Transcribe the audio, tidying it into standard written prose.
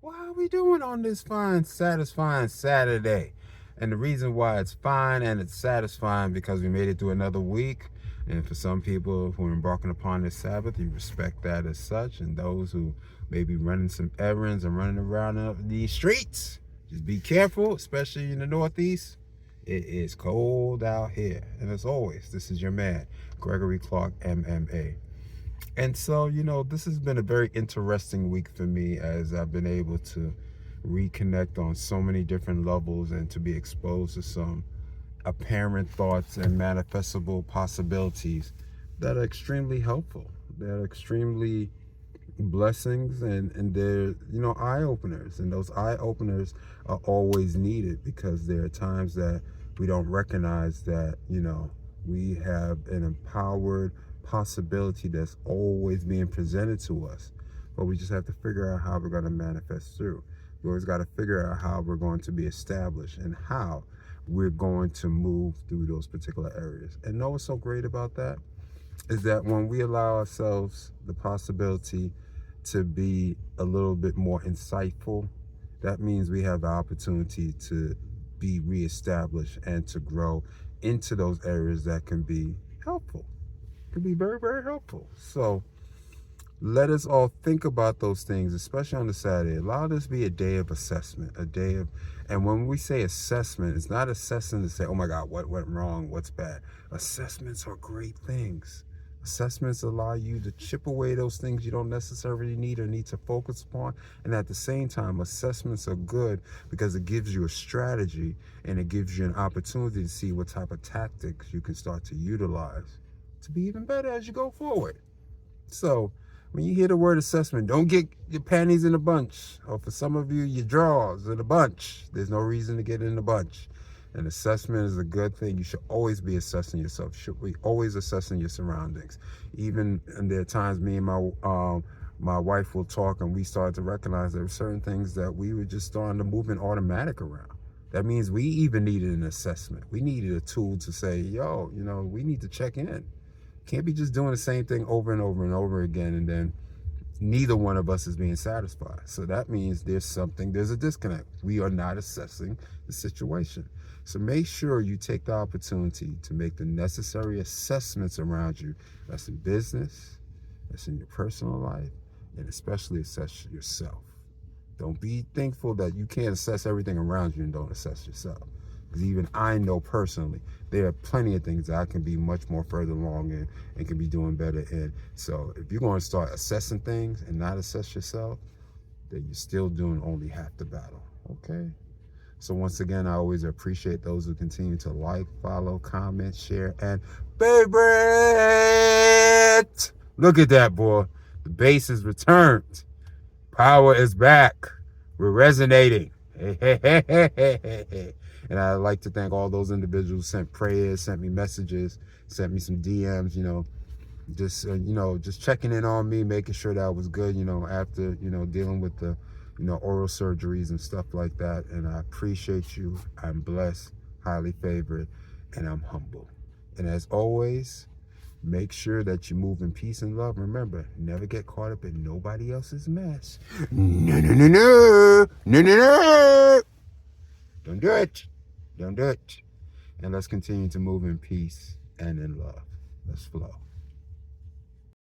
Well, how we doing on this fine, satisfying Saturday? And the reason why it's fine and it's satisfying because we made it through another week. And for some people who are embarking upon this Sabbath, you respect that as such. And those who may be running some errands and running around these streets, just be careful, especially in the Northeast. It is cold out here. And as always, this is your man, Gregory Clark, MMA. And so, this has been a very interesting week for me as I've been able to reconnect on so many different levels and to be exposed to some apparent thoughts and manifestable possibilities that are extremely helpful. They're extremely blessings and they're, eye openers. And those eye openers are always needed because there are times that we don't recognize that, we have an empowered possibility that's always being presented to us, but we just have to figure out how we're going to manifest through. We always got to figure out how we're going to be established and how we're going to move through those particular areas. And know what's so great about that is that when we allow ourselves the possibility to be a little bit more insightful, that means we have the opportunity to be reestablished and to grow into those areas that can be helpful. Can be very, very helpful. So let us all think about those things, especially on the Saturday. Allow this to be a day of assessment, and when we say assessment, it's not assessing to say, oh my God, what went wrong, what's bad. Assessments are great things. Assessments allow you to chip away those things you don't necessarily need or need to focus upon. And at the same time, assessments are good because it gives you a strategy and it gives you an opportunity to see what type of tactics you can start to utilize to be even better as you go forward. So when you hear the word assessment, don't get your panties in a bunch. Or for some of you, your drawers in a bunch. There's no reason to get in a bunch. An assessment is a good thing. You should always be assessing yourself. You should be always assessing your surroundings. Even and there are times me and my wife will talk and we start to recognize there are certain things that we were just starting to move in automatic around. That means we even needed an assessment. We needed a tool to say, yo, we need to check in. Can't be just doing the same thing over and over and over again, and then neither one of us is being satisfied. So that means there's a disconnect. We are not assessing the situation. So make sure you take the opportunity to make the necessary assessments around you. That's in business, that's in your personal life, and especially assess yourself. Don't be thankful that you can't assess everything around you and don't assess yourself. Because even I know personally, there are plenty of things that I can be much more further along in and can be doing better in. So if you're going to start assessing things and not assess yourself, then you're still doing only half the battle, okay? So once again, I always appreciate those who continue to like, follow, comment, share, and favorite. Look at that, boy. The bass is returned. Power is back. We're resonating. Hey, hey, hey, hey, hey, hey, hey. And I'd like to thank all those individuals who sent prayers, sent me messages, sent me some DMs, just checking in on me, making sure that I was good, after, dealing with the, oral surgeries and stuff like that. And I appreciate you. I'm blessed, highly favored, and I'm humble. And as always, make sure that you move in peace and love. Remember, never get caught up in nobody else's mess. No, no, no, no. No, no, no. Don't do it. Don't do it. And let's continue to move in peace and in love. Let's flow.